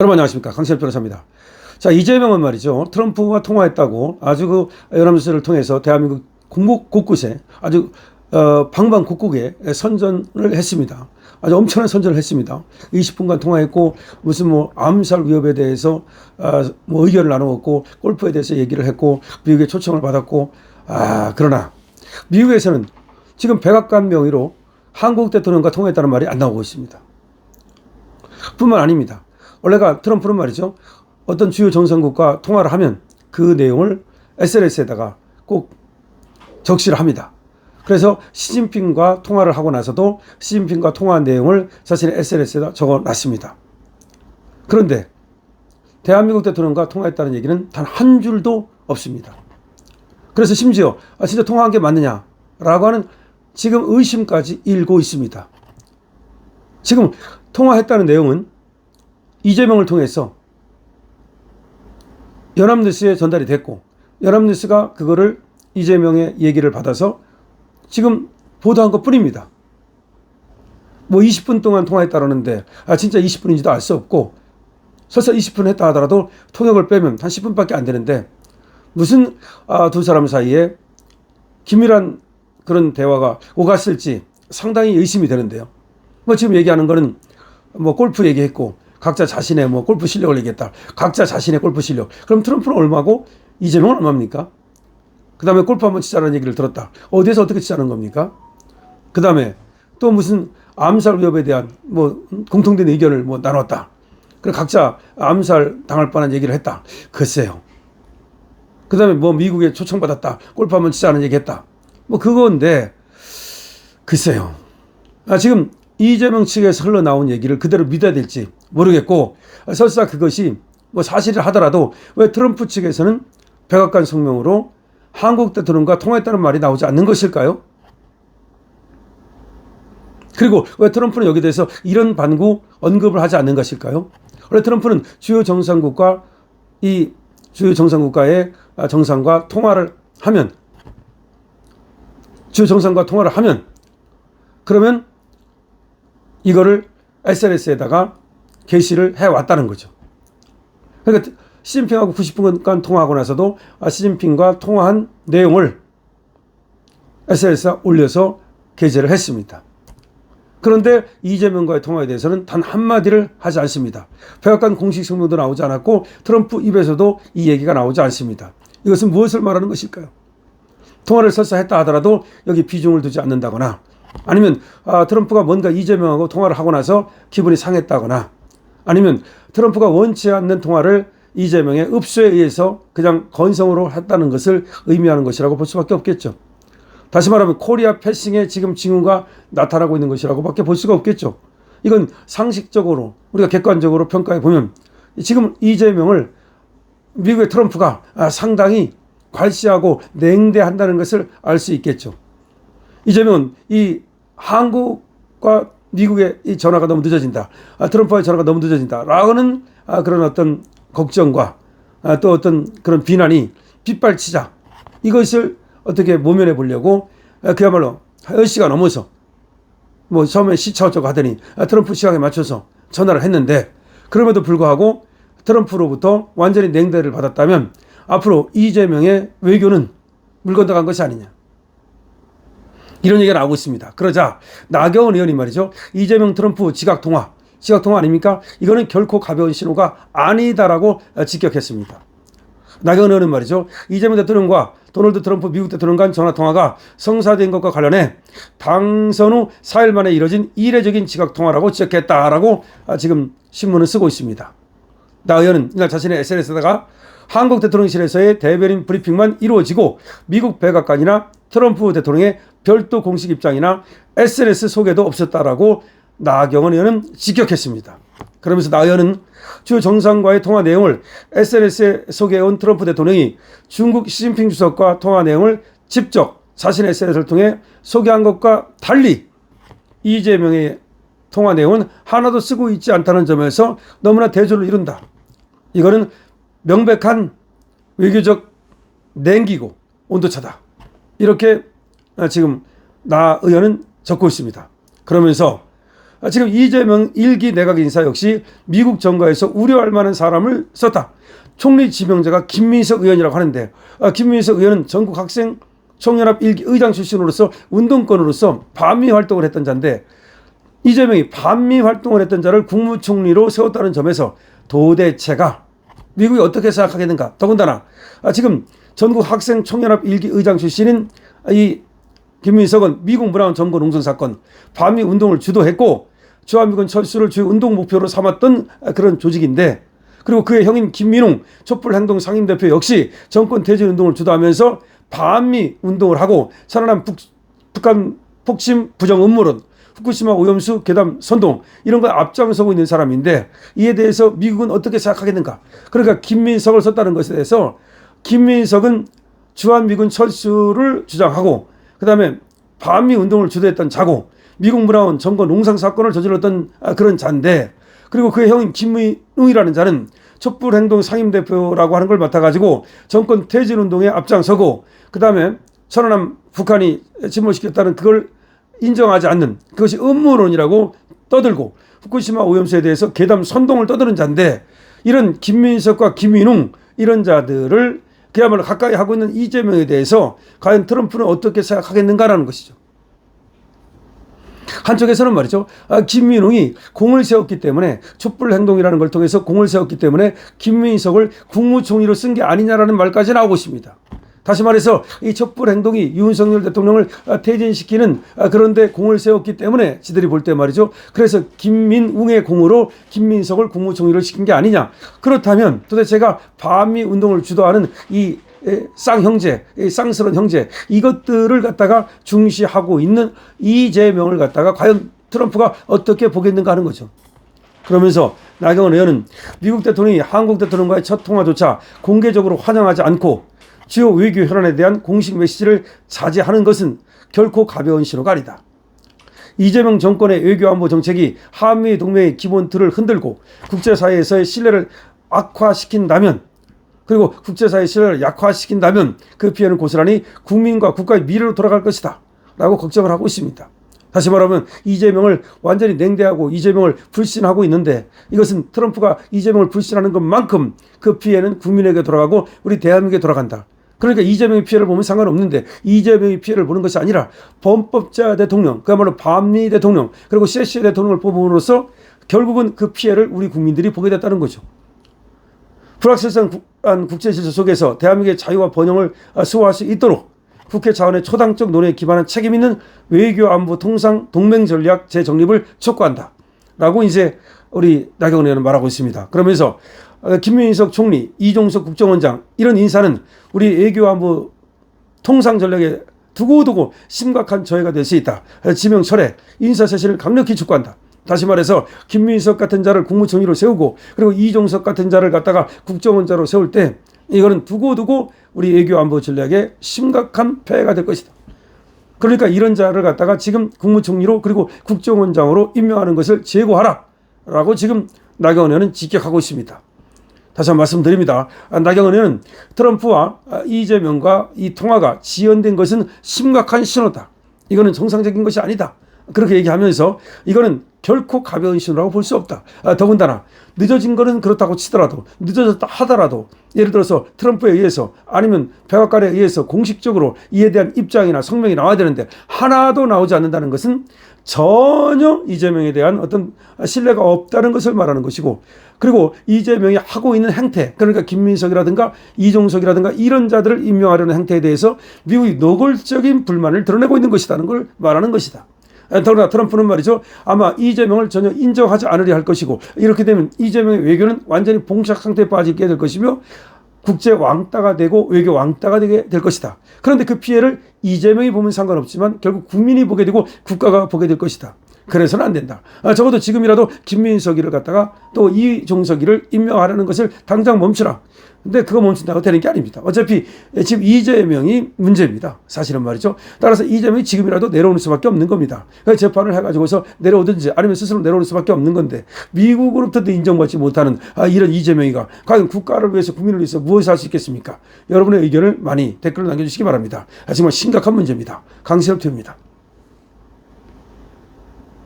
여러분 안녕하십니까, 강신엽 변호사입니다. 자, 이재명은 말이죠, 트럼프와 통화했다고 아주 연합뉴스를 통해서 대한민국 곳곳에 아주 방방곡곡에 선전을 했습니다. 아주 엄청난 선전을 했습니다. 20분간 통화했고 무슨 암살 위협에 대해서 의견을 나누었고 골프에 대해서 얘기를 했고 미국의 초청을 받았고, 그러나 미국에서는 지금 백악관 명의로 한국 대통령과 통화했다는 말이 안 나오고 있습니다. 뿐만 아닙니다. 원래가 트럼프는 말이죠, 어떤 주요 정상국과 통화를 하면 그 내용을 SNS에다가 꼭 적시를 합니다. 그래서 시진핑과 통화를 하고 나서도 시진핑과 통화한 내용을 자신의 SNS에다 적어놨습니다. 그런데 대한민국 대통령과 통화했다는 얘기는 단 한 줄도 없습니다. 그래서 심지어 진짜 통화한 게 맞느냐라고 하는 지금 의심까지 일고 있습니다. 지금 통화했다는 내용은 이재명을 통해서 연합뉴스에 전달이 됐고, 연합뉴스가 그거를 이재명의 얘기를 받아서 지금 보도한 것 뿐입니다. 20분 동안 통화했다라는데 진짜 20분인지도 알 수 없고, 설사 20분 했다 하더라도 통역을 빼면 한 10분밖에 안 되는데 무슨 두 사람 사이에 긴밀한 그런 대화가 오갔을지 상당히 의심이 되는데요. 지금 얘기하는 거는 골프 얘기했고, 각자 자신의 골프 실력을 얘기했다. 각자 자신의 골프 실력. 그럼 트럼프는 얼마고 이재명은 얼마입니까? 그 다음에 골프 한번 치자는 얘기를 들었다. 어디에서 어떻게 치자는 겁니까? 그 다음에 또 무슨 암살 위협에 대한 공통된 의견을 나눴다. 그래 각자 암살 당할 뻔한 얘기를 했다. 글쎄요. 그 다음에 미국에 초청받았다. 골프 한번 치자는 얘기했다. 그건데 글쎄요. 지금 이재명 측에서 흘러나온 얘기를 그대로 믿어야 될지 모르겠고, 설사 그것이 사실을 하더라도 왜 트럼프 측에서는 백악관 성명으로 한국 대통령과 통화했다는 말이 나오지 않는 것일까요? 그리고 왜 트럼프는 여기에 대해서 이런 반구 언급을 하지 않는 것일까요? 원래 트럼프는 주요 정상국과의 정상과 통화를 하면, 주요 정상과 통화를 하면 그러면 이거를 SNS에다가 게시를 해왔다는 거죠. 그러니까 시진핑하고 90분간 통화하고 나서도 시진핑과 통화한 내용을 SNS에 올려서 게재를 했습니다. 그런데 이재명과의 통화에 대해서는 단 한마디를 하지 않습니다. 백악관 공식 성명도 나오지 않았고 트럼프 입에서도 이 얘기가 나오지 않습니다. 이것은 무엇을 말하는 것일까요? 통화를 설사 했다 하더라도 여기 비중을 두지 않는다거나, 아니면 트럼프가 뭔가 이재명하고 통화를 하고 나서 기분이 상했다거나, 아니면 트럼프가 원치 않는 통화를 이재명의 읍수에 의해서 그냥 건성으로 했다는 것을 의미하는 것이라고 볼 수밖에 없겠죠. 다시 말하면 코리아 패싱의 지금 징후가 나타나고 있는 것이라고 밖에 볼 수가 없겠죠. 이건 상식적으로 우리가 객관적으로 평가해 보면 지금 이재명을 미국의 트럼프가 상당히 괄시하고 냉대한다는 것을 알 수 있겠죠. 이재명은 이 한국과 미국의 이 전화가 너무 늦어진다, 트럼프와의 전화가 너무 늦어진다 라고는 그런 어떤 걱정과 또 어떤 그런 비난이 빗발치자 이것을 어떻게 모면해 보려고 그야말로 10시가 넘어서 처음에 시차 어쩌고 하더니 트럼프 시각에 맞춰서 전화를 했는데, 그럼에도 불구하고 트럼프로부터 완전히 냉대를 받았다면 앞으로 이재명의 외교는 물 건너간 것이 아니냐, 이런 얘기가 나오고 있습니다. 그러자 나경원 의원이 말이죠, 이재명 트럼프 지각통화 아닙니까? 이거는 결코 가벼운 신호가 아니다라고 직격했습니다. 나경원 의원은 말이죠, 이재명 대통령과 도널드 트럼프 미국 대통령 간 전화통화가 성사된 것과 관련해 당선 후 4일 만에 이뤄진 이례적인 지각통화라고 지적했다라고 지금 신문을 쓰고 있습니다. 나 의원은 이날 자신의 SNS에다가 한국 대통령실에서의 대변인 브리핑만 이루어지고 미국 백악관이나 트럼프 대통령의 별도 공식 입장이나 SNS 소개도 없었다라고 나경원 의원은 직격했습니다. 그러면서 나 의원은 주 정상과의 통화 내용을 SNS에 소개해온 트럼프 대통령이 중국 시진핑 주석과 통화 내용을 직접 자신의 SNS를 통해 소개한 것과 달리 이재명의 통화 내용은 하나도 쓰고 있지 않다는 점에서 너무나 대조를 이룬다. 이거는 명백한 외교적 냉기고 온도차다. 이렇게 지금 나 의원은 적고 있습니다. 그러면서 지금 이재명 1기 내각 인사 역시 미국 정가에서 우려할 만한 사람을 썼다. 총리 지명자가 김민석 의원이라고 하는데, 김민석 의원은 전국 학생 총연합 1기 의장 출신으로서 운동권으로서 반미 활동을 했던 자인데, 이재명이 반미 활동을 했던 자를 국무총리로 세웠다는 점에서 도대체가 미국이 어떻게 생각하겠는가. 더군다나 지금 전국 학생 총연합 1기 의장 출신인 이 김민석은 미국 브라운 점거 농성 사건, 반미 운동을 주도했고 주한미군 철수를 주요 운동 목표로 삼았던 그런 조직인데, 그리고 그의 형인 김민웅 촛불행동 상임대표 역시 정권 퇴진 운동을 주도하면서 반미 운동을 하고 천안함 북한 폭침 부정 음모론, 후쿠시마 오염수 괴담 선동 이런 거 앞장서고 있는 사람인데, 이에 대해서 미국은 어떻게 생각하겠는가. 그러니까 김민석을 썼다는 것에 대해서 김민석은 주한미군 철수를 주장하고 그 다음에 반미 운동을 주도했던 자고 미국 브라운 점거 농상 사건을 저질렀던 그런 자인데, 그리고 그의 형인 김민웅이라는 자는 촛불행동 상임대표라고 하는 걸 맡아가지고 정권 퇴진 운동에 앞장서고 그 다음에 천안함 북한이 침몰시켰다는 그걸 인정하지 않는, 그것이 음모론이라고 떠들고 후쿠시마 오염수에 대해서 괴담 선동을 떠드는 자인데, 이런 김민석과 김민웅 이런 자들을 그야말로 가까이 하고 있는 이재명에 대해서 과연 트럼프는 어떻게 생각하겠는가라는 것이죠. 한쪽에서는 말이죠, 김민웅이 공을 세웠기 때문에, 촛불 행동이라는 걸 통해서 공을 세웠기 때문에 김민석을 국무총리로 쓴 게 아니냐라는 말까지 나오고 있습니다. 다시 말해서 이 촛불 행동이 윤석열 대통령을 퇴진시키는 그런데 공을 세웠기 때문에 지들이 볼 때 말이죠, 그래서 김민웅의 공으로 김민석을 국무총리를 시킨 게 아니냐. 그렇다면 도대체가 반미 운동을 주도하는 이 쌍형제, 쌍스러운 형제, 이것들을 갖다가 중시하고 있는 이재명을 갖다가 과연 트럼프가 어떻게 보겠는가 하는 거죠. 그러면서 나경원 의원은 미국 대통령이 한국 대통령과의 첫 통화조차 공개적으로 환영하지 않고 주요 외교 현안에 대한 공식 메시지를 자제하는 것은 결코 가벼운 신호가 아니다. 이재명 정권의 외교안보 정책이 한미 동맹의 기본 틀을 흔들고 국제사회에서의 신뢰를 악화시킨다면, 그리고 국제사회의 신뢰를 약화시킨다면 그 피해는 고스란히 국민과 국가의 미래로 돌아갈 것이다 라고 걱정을 하고 있습니다. 다시 말하면 이재명을 완전히 냉대하고 이재명을 불신하고 있는데, 이것은 트럼프가 이재명을 불신하는 것만큼 그 피해는 국민에게 돌아가고 우리 대한민국에 돌아간다. 그러니까 이재명의 피해를 보면 상관없는데, 이재명의 피해를 보는 것이 아니라 범법자 대통령, 그야말로 반미 대통령, 그리고 세시 대통령을 뽑음으로써 결국은 그 피해를 우리 국민들이 보게 됐다는 거죠. 불확실한 국제질서 속에서 대한민국의 자유와 번영을 수호할 수 있도록 국회 차원의 초당적 논의에 기반한 책임 있는 외교 안보 통상 동맹 전략 재정립을 촉구한다 라고 이제 우리 나경원 의원은 말하고 있습니다. 그러면서 김민석 총리, 이종석 국정원장 이런 인사는 우리 외교 안보 통상 전략에 두고두고 심각한 저해가 될 수 있다. 지명 철회, 인사 쇄신을 강력히 촉구한다. 다시 말해서 김민석 같은 자를 국무총리로 세우고 그리고 이종석 같은 자를 갖다가 국정원자로 세울 때 이거는 두고두고 우리 외교안보 전략에 심각한 폐해가 될 것이다. 그러니까 이런 자를 갖다가 지금 국무총리로 그리고 국정원장으로 임명하는 것을 재고하라 라고 지금 나경원 의원은 직격하고 있습니다. 다시 한번 말씀드립니다. 나경원 의원은 트럼프와 이재명과 이 통화가 지연된 것은 심각한 신호다. 이거는 정상적인 것이 아니다. 그렇게 얘기하면서 이거는 결코 가벼운 신호라고 볼 수 없다. 더군다나 늦어진 거는 그렇다고 치더라도, 늦어졌다 하더라도 예를 들어서 트럼프에 의해서 아니면 백악관에 의해서 공식적으로 이에 대한 입장이나 성명이 나와야 되는데 하나도 나오지 않는다는 것은 전혀 이재명에 대한 어떤 신뢰가 없다는 것을 말하는 것이고, 그리고 이재명이 하고 있는 행태, 그러니까 김민석이라든가 이종석이라든가 이런 자들을 임명하려는 행태에 대해서 미국이 노골적인 불만을 드러내고 있는 것이라는 걸 말하는 것이다. 더구나 트럼프는 말이죠, 아마 이재명을 전혀 인정하지 않으려 할 것이고, 이렇게 되면 이재명의 외교는 완전히 봉착 상태에 빠지게 될 것이며 국제 왕따가 되고 외교 왕따가 되게 될 것이다. 그런데 그 피해를 이재명이 보면 상관없지만 결국 국민이 보게 되고 국가가 보게 될 것이다. 그래서는 안 된다. 적어도 지금이라도 김민석이를 갖다가 또 이종석이를 임명하려는 것을 당장 멈추라. 근데 그거 멈춘다고 되는 게 아닙니다. 어차피 지금 이재명이 문제입니다. 사실은 말이죠. 따라서 이재명이 지금이라도 내려오는 수밖에 없는 겁니다. 재판을 해가지고서 내려오든지 아니면 스스로 내려오는 수밖에 없는 건데, 미국으로부터도 인정받지 못하는 이런 이재명이가 과연 국가를 위해서 국민을 위해서 무엇을 할 수 있겠습니까? 여러분의 의견을 많이 댓글로 남겨주시기 바랍니다. 정말 심각한 문제입니다. 강시엽 TV입니다.